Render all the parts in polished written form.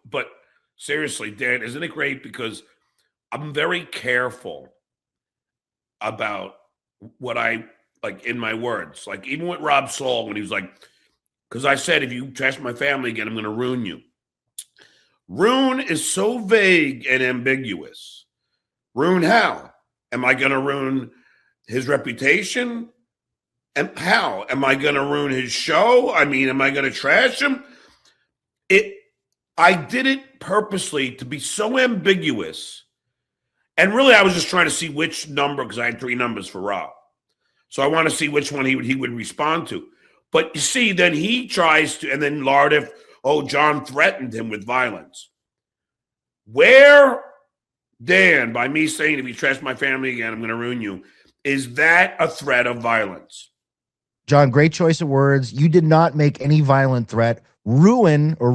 but seriously, Dan, isn't it great? Because I'm very careful about what I like in my words. Like even with Rob Saul, when he was like, because I said, if you trash my family again, I'm going to ruin you. Ruin is so vague and ambiguous. Ruin how? Am I going to ruin his reputation? And how? Am I going to ruin his show? I mean, am I going to trash him? I did it purposely to be so ambiguous. And really, I was just trying to see which number, because I had 3 numbers for Rob. So I want to see which one he would respond to. But you see, then he tries to, and then Lardif, John threatened him with violence. Where, Dan, by me saying, if you trash my family again, I'm going to ruin you, is that a threat of violence? John, great choice of words. You did not make any violent threat. Ruin or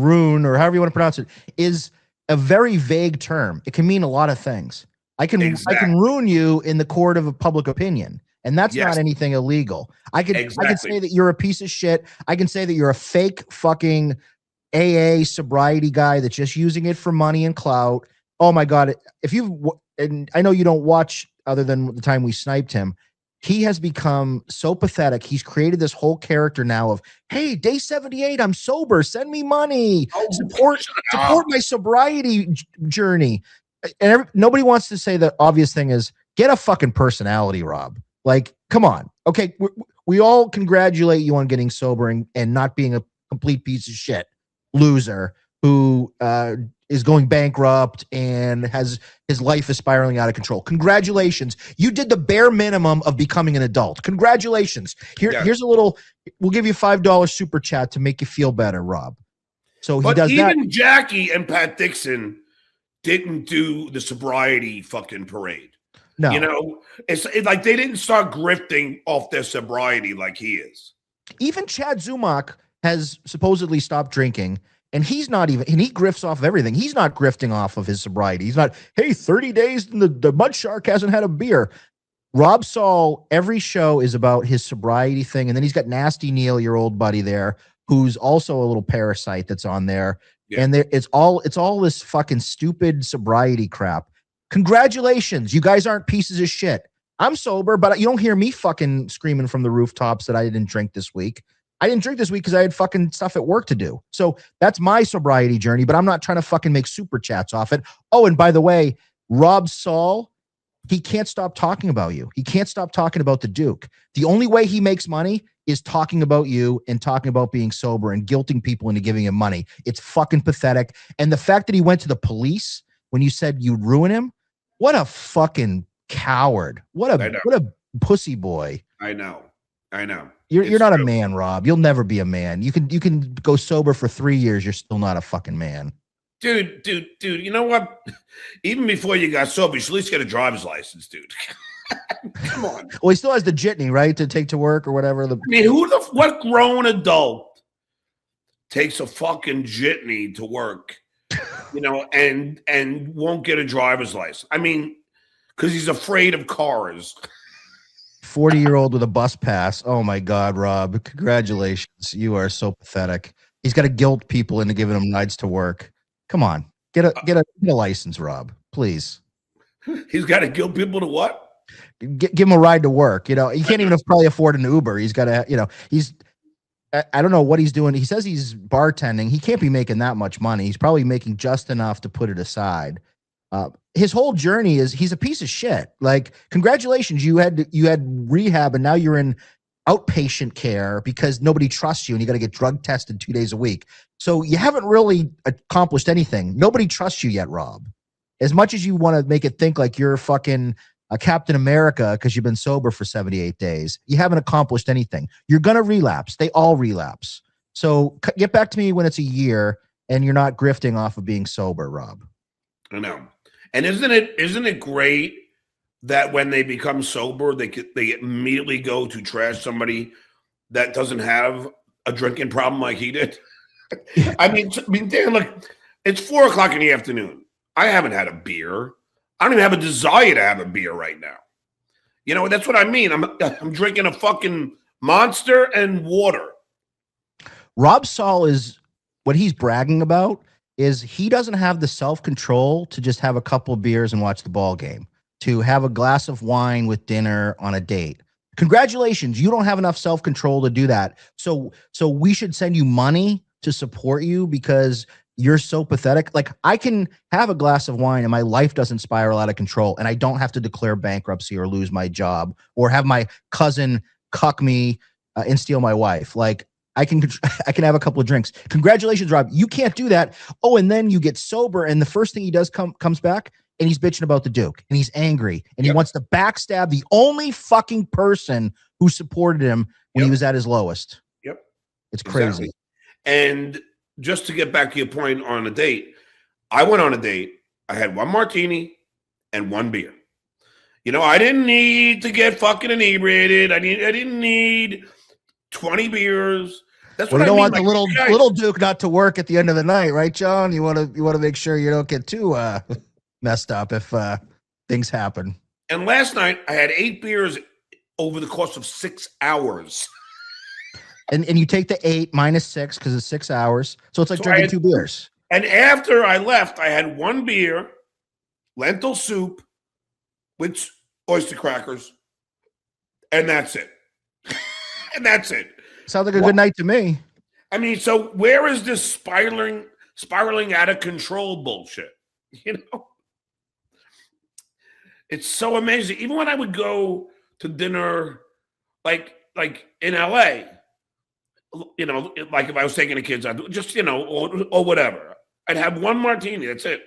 however you want to pronounce it is a very vague term. It can mean a lot of things. I can ruin you in the court of public opinion, and that's not anything illegal. I can say that you're a piece of shit. I can say that you're a fake fucking AA sobriety guy that's just using it for money and clout. Oh my God. And I know you don't watch other than the time we sniped him. He has become so pathetic. He's created this whole character now of, hey, day 78, I'm sober. Send me money. Support my sobriety journey. And nobody wants to say the obvious thing is get a fucking personality, Rob. Like, come on. Okay, we all congratulate you on getting sober and not being a complete piece of shit loser who is going bankrupt and has his life is spiraling out of control. Congratulations. You did the bare minimum of becoming an adult. Congratulations. Here's a little, we'll give you $5 super chat to make you feel better, Rob. So he does that. Even Jackie and Pat Dixon didn't do the sobriety fucking parade. No. You know, it's like they didn't start grifting off their sobriety like he is. Even Chad Zumach has supposedly stopped drinking, and he's not even, and he grifts off of everything. He's not grifting off of his sobriety. He's not, hey, 30 days and the Mud Shark hasn't had a beer. Rob Saul, every show is about his sobriety thing. And then he's got Nasty Neil, your old buddy there, who's also a little parasite that's on there. Yeah. And it's all this fucking stupid sobriety crap. Congratulations. You guys aren't pieces of shit. I'm sober, but you don't hear me fucking screaming from the rooftops that I didn't drink this week. I didn't drink this week because I had fucking stuff at work to do. So that's my sobriety journey, but I'm not trying to fucking make super chats off it. Oh, and by the way, Rob Saul, he can't stop talking about you. He can't stop talking about the Duke. The only way he makes money is talking about you and talking about being sober and guilting people into giving him money. It's fucking pathetic. And the fact that he went to the police when you said you'd ruin him, what a fucking coward. What a pussy boy. I know. You're not a man, Rob. You'll never be a man. You can go sober for 3 years. You're still not a fucking man. Dude. You know what? Even before you got sober, you should at least get a driver's license, dude. Come on. Well, he still has the jitney, right, to take to work or whatever. I mean, what grown adult takes a fucking jitney to work, you know, and won't get a driver's license? I mean, because he's afraid of cars. 40-year-old with a bus pass. Oh my God, Rob! Congratulations. You are so pathetic. He's got to guilt people into giving him rides to work. Come on, get a license, Rob, please. He's got to guilt people to what? Give him a ride to work. You know, he can't even probably afford an Uber. He's got to, you know, I don't know what he's doing. He says he's bartending. He can't be making that much money. He's probably making just enough to put it aside. His whole journey is he's a piece of shit. Like, congratulations, you had rehab and now you're in outpatient care because nobody trusts you and you got to get drug tested 2 days a week. So you haven't really accomplished anything. Nobody trusts you yet, Rob. As much as you want to make it think like you're fucking a Captain America because you've been sober for 78 days, you haven't accomplished anything. You're going to relapse. They all relapse. So get back to me when it's a year and you're not grifting off of being sober, Rob. I know. And isn't it great that when they become sober, they immediately go to trash somebody that doesn't have a drinking problem like he did? I mean, Dan, look, it's 4:00 in the afternoon. I haven't had a beer. I don't even have a desire to have a beer right now. You know, that's what I mean. I'm drinking a fucking Monster and water. Rob Saul is what he's bragging about is he doesn't have the self-control to just have a couple of beers and watch the ball game, to have a glass of wine with dinner on a date. Congratulations, you don't have enough self-control to do that. So we should send you money to support you because you're so pathetic. Like, I can have a glass of wine and my life doesn't spiral out of control, and I don't have to declare bankruptcy or lose my job or have my cousin cuck me and steal my wife. Like, I can have a couple of drinks. Congratulations, Rob. You can't do that. Oh, and then you get sober, and the first thing he does comes back, and he's bitching about the Duke, and he's angry, and he wants to backstab the only fucking person who supported him when he was at his lowest. Yep. It's crazy. Exactly. And just to get back to your point on a date, I went on a date. I had one martini and one beer. You know, I didn't need to get fucking inebriated. I didn't need 20 beers. That's what you I don't mean. want the little Duke not to work at the end of the night, right, John? You want to make sure you don't get too messed up if things happen. And last night I had 8 beers over the course of 6 hours. And you take the 8 minus 6 because it's 6 hours, so it's like drinking 2 beers. And after I left, I had 1 beer, lentil soup with oyster crackers, and that's it. And that's it. Sounds like a good night to me. I mean, so where is this spiraling out of control bullshit? You know, it's so amazing. Even when I would go to dinner, like in LA, you know, like if I was taking the kids out, just, you know, or whatever, I'd have 1 martini. That's it.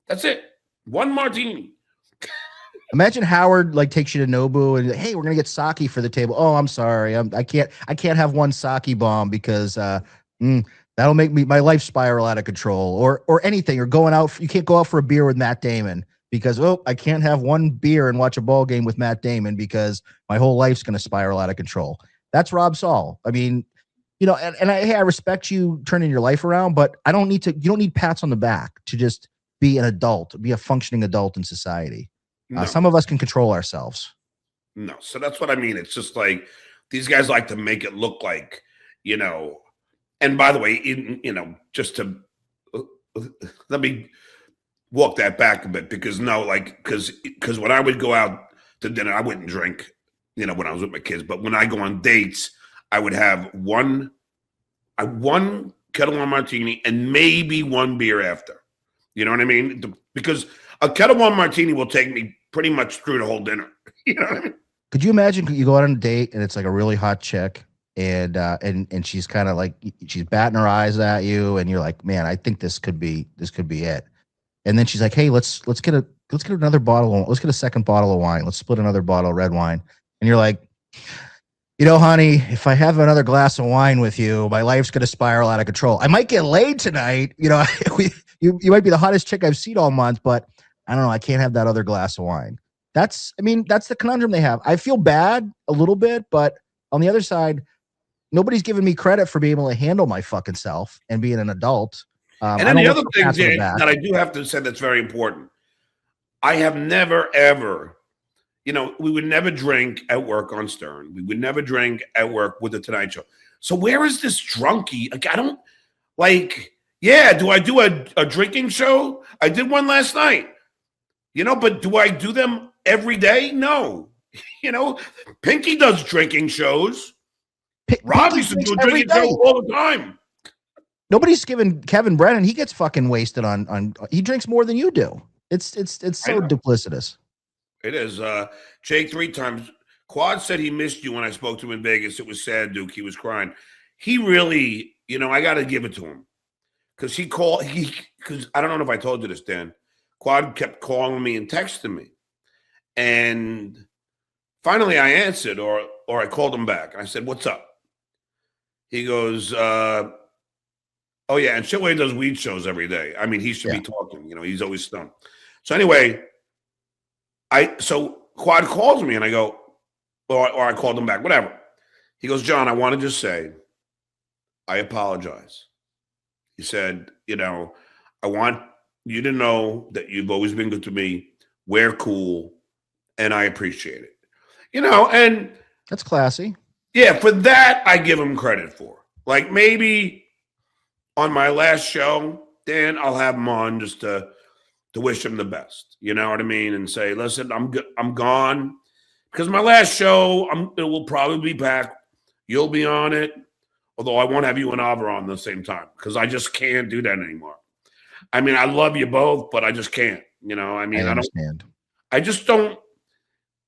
That's it. 1 martini. Imagine Howard like takes you to Nobu and, hey, we're gonna get sake for the table. Oh, I'm sorry, I can't have 1 sake bomb because that'll make my life spiral out of control, or anything. Or going out, you can't go out for a beer with Matt Damon because I can't have 1 beer and watch a ball game with Matt Damon because my whole life's gonna spiral out of control. That's Rob Saul. I mean, you know, and I respect you turning your life around, but you don't need pats on the back to just be an adult, be a functioning adult in society. No. Some of us can control ourselves. No. So that's what I mean. It's just like these guys like to make it look like, you know, and by the way, you know, just to let me walk that back a bit because because when I would go out to dinner, I wouldn't drink, you know, when I was with my kids. But when I go on dates, I would have one Kettle One martini and maybe 1 beer after. You know what I mean? Because a Kettle One martini will take me pretty much through the whole dinner. You know what I mean? Could you imagine you go out on a date and it's like a really hot chick and she's kind of like, she's batting her eyes at you and you're like, man, I think this could be it. And then she's like, hey, let's get another bottle. Let's get a second bottle of wine. Let's split another bottle of red wine. And you're like, you know, honey, if I have another glass of wine with you, my life's going to spiral out of control. I might get laid tonight. You know, you might be the hottest chick I've seen all month, but I don't know. I can't have that other glass of wine. That's the conundrum they have. I feel bad a little bit, but on the other side, nobody's giving me credit for being able to handle my fucking self and being an adult. And then the other thing, Dan, that I do have to say that's very important. I have never, ever, you know, we would never drink at work on Stern. We would never drink at work with the Tonight Show. So where is this drunkie? Like, I don't, like, yeah, do I do a drinking show? I did one last night. You know, but do I do them every day? No. You know, Pinky does drinking shows. Rob used to do a drinking show all the time. Nobody's giving Kevin Brennan. He gets fucking wasted on. He drinks more than you do. It's so duplicitous. It is. Jake 3 times. Quad said he missed you when I spoke to him in Vegas. It was sad, Duke. He was crying. He really, you know, I got to give it to him because because I don't know if I told you this, Dan. Quad kept calling me and texting me. And finally I answered or I called him back. I said, what's up? He goes, oh, yeah, and Shitway does weed shows every day. I mean, he should be talking. You know, he's always stoned. So anyway, so Quad calls me and I go, or I called him back, whatever. He goes, John, I want to just say, I apologize. He said, you know, I want you to know that you've always been good to me. We're cool, and I appreciate it. You know, and that's classy. Yeah, for that I give him credit for. Like maybe on my last show, Dan, I'll have him on just to wish him the best. You know what I mean? And say, listen, I'm gone. Because my last show, it will probably be back. You'll be on it. Although I won't have you and Ava on the same time because I just can't do that anymore. I mean, I love you both, but I just can't. You know, I mean, I understand. I just don't.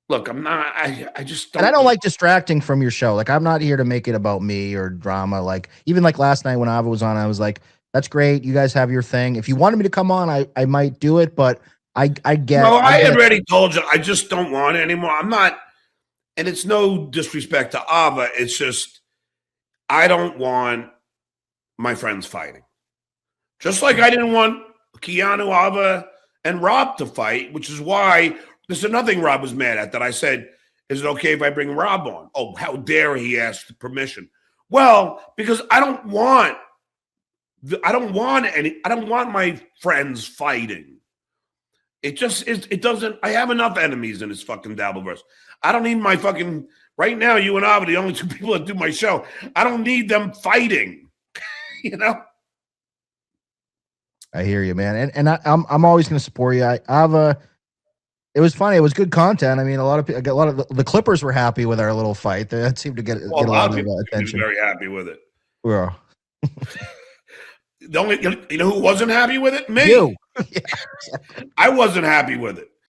Look, I'm not. I just don't. And I don't like distracting from your show. Like, I'm not here to make it about me or drama. Like, even like last night when Ava was on, I was like, "That's great. You guys have your thing. If you wanted me to come on, I might do it." But I get. No, I already told you. I just don't want it anymore. I'm not. And it's no disrespect to Ava. It's just I don't want my friends fighting. Just like I didn't want Keanu, Ava, and Rob to fight, which is why there's another thing Rob was mad at that I said, is it okay if I bring Rob on? Oh, how dare he ask permission? Well, because I don't want my friends fighting. It just is, it doesn't, I have enough enemies in this fucking Dabbleverse. I don't need my fucking, right now, you and I are the only two people that do my show. I don't need them fighting, you know? I hear you, man. And I'm always going to support you. It was funny. It was good content. I mean, a lot of the Clippers were happy with our little fight. That seemed to get a lot of attention. Very happy with it. Yeah. The only, you know who wasn't happy with it? Me. You. I wasn't happy with it.